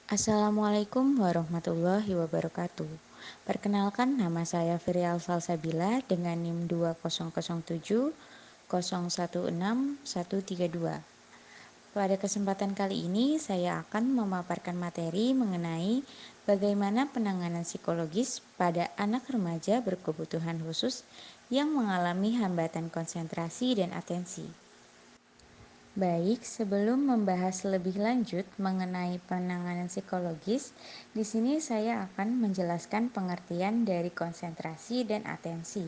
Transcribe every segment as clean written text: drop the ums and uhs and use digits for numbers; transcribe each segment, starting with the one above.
Assalamualaikum warahmatullahi wabarakatuh. Perkenalkan, nama saya Firial Salsabila dengan NIM 2007 01613132. Pada kesempatan kali ini saya akan memaparkan materi mengenai bagaimana penanganan psikologis pada anak remaja berkebutuhan khusus yang mengalami hambatan konsentrasi dan atensi. Baik, sebelum membahas lebih lanjut mengenai penanganan psikologis, di sini saya akan menjelaskan pengertian dari konsentrasi dan atensi.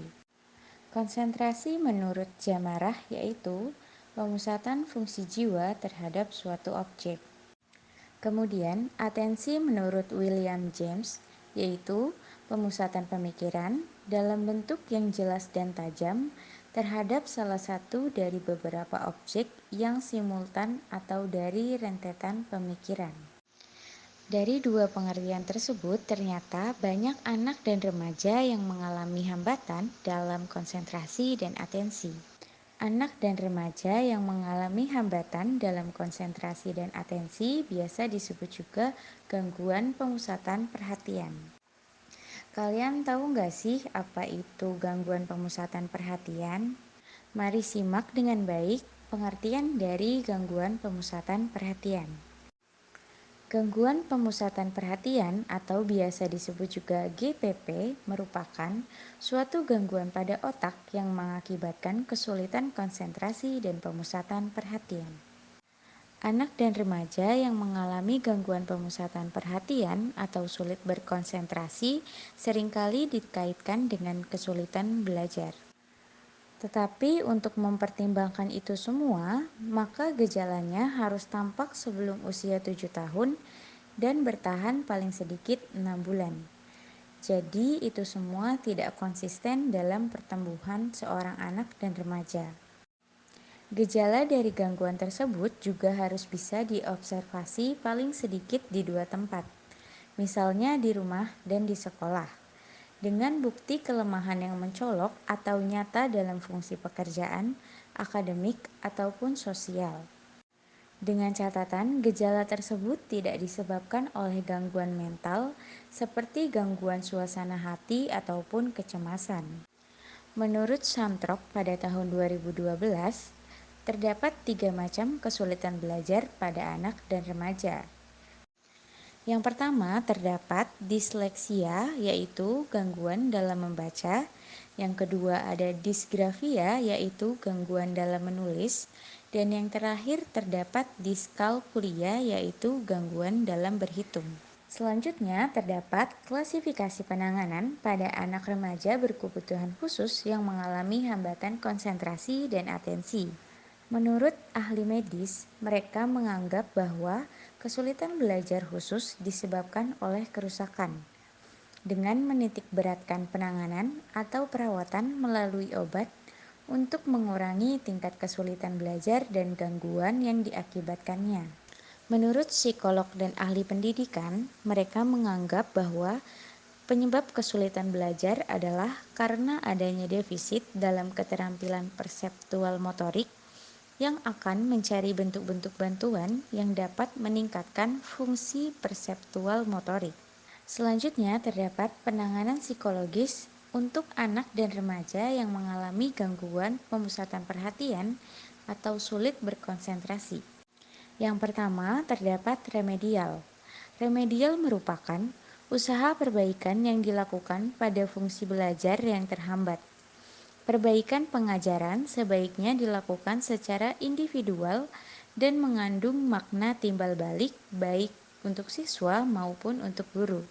Konsentrasi menurut Jamarah yaitu pemusatan fungsi jiwa terhadap suatu objek. Kemudian, atensi menurut William James yaitu pemusatan pemikiran dalam bentuk yang jelas dan tajam terhadap salah satu dari beberapa objek yang simultan atau dari rentetan pemikiran. Dari dua pengertian tersebut, ternyata banyak anak dan remaja yang mengalami hambatan dalam konsentrasi dan atensi. Anak dan remaja yang mengalami hambatan dalam konsentrasi dan atensi biasa disebut juga gangguan pemusatan perhatian. Kalian tahu nggak sih apa itu gangguan pemusatan perhatian? Mari simak dengan baik pengertian dari gangguan pemusatan perhatian. Gangguan pemusatan perhatian atau biasa disebut juga GPP merupakan suatu gangguan pada otak yang mengakibatkan kesulitan konsentrasi dan pemusatan perhatian. Anak dan remaja yang mengalami gangguan pemusatan perhatian atau sulit berkonsentrasi seringkali dikaitkan dengan kesulitan belajar. Tetapi untuk mempertimbangkan itu semua, maka gejalanya harus tampak sebelum usia 7 tahun dan bertahan paling sedikit 6 bulan. Jadi itu semua tidak konsisten dalam pertumbuhan seorang anak dan remaja. Gejala dari gangguan tersebut juga harus bisa diobservasi paling sedikit di dua tempat, misalnya di rumah dan di sekolah, dengan bukti kelemahan yang mencolok atau nyata dalam fungsi pekerjaan, akademik, ataupun sosial. Dengan catatan, gejala tersebut tidak disebabkan oleh gangguan mental seperti gangguan suasana hati ataupun kecemasan. Menurut Samtrok pada tahun 2012, terdapat 3 macam kesulitan belajar pada anak dan remaja. Yang pertama, terdapat disleksia, yaitu gangguan dalam membaca. Yang kedua, ada disgrafia, yaitu gangguan dalam menulis. Dan yang terakhir, terdapat diskalkulia, yaitu gangguan dalam berhitung. Selanjutnya, terdapat klasifikasi penanganan pada anak remaja berkebutuhan khusus yang mengalami hambatan konsentrasi dan atensi. Menurut ahli medis, mereka menganggap bahwa kesulitan belajar khusus disebabkan oleh kerusakan. Dengan menitikberatkan penanganan atau perawatan melalui obat untuk mengurangi tingkat kesulitan belajar dan gangguan yang diakibatkannya. Menurut psikolog dan ahli pendidikan, mereka menganggap bahwa penyebab kesulitan belajar adalah karena adanya defisit dalam keterampilan perseptual motorik yang akan mencari bentuk-bentuk bantuan yang dapat meningkatkan fungsi perseptual motorik. Selanjutnya terdapat penanganan psikologis untuk anak dan remaja yang mengalami gangguan pemusatan perhatian atau sulit berkonsentrasi. Yang pertama terdapat remedial. Remedial merupakan usaha perbaikan yang dilakukan pada fungsi belajar yang terhambat. Perbaikan pengajaran sebaiknya dilakukan secara individual dan mengandung makna timbal balik baik untuk siswa maupun untuk guru.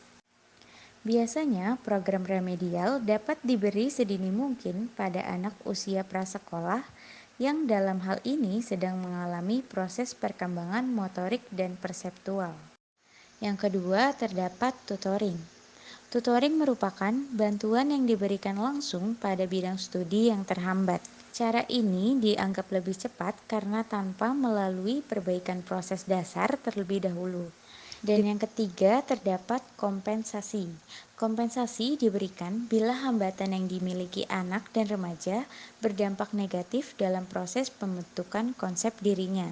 Biasanya, program remedial dapat diberi sedini mungkin pada anak usia prasekolah yang dalam hal ini sedang mengalami proses perkembangan motorik dan perseptual. Yang kedua, terdapat tutoring. Tutoring merupakan bantuan yang diberikan langsung pada bidang studi yang terhambat. Cara ini dianggap lebih cepat karena tanpa melalui perbaikan proses dasar terlebih dahulu. Dan yang ketiga, terdapat kompensasi. Kompensasi diberikan bila hambatan yang dimiliki anak dan remaja berdampak negatif dalam proses pembentukan konsep dirinya.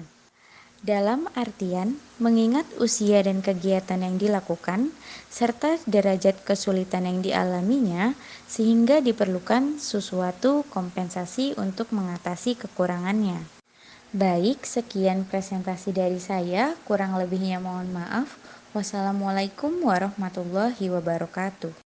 Dalam artian, mengingat usia dan kegiatan yang dilakukan, serta derajat kesulitan yang dialaminya, sehingga diperlukan sesuatu kompensasi untuk mengatasi kekurangannya. Baik, sekian presentasi dari saya. Kurang lebihnya mohon maaf. Wassalamualaikum warahmatullahi wabarakatuh.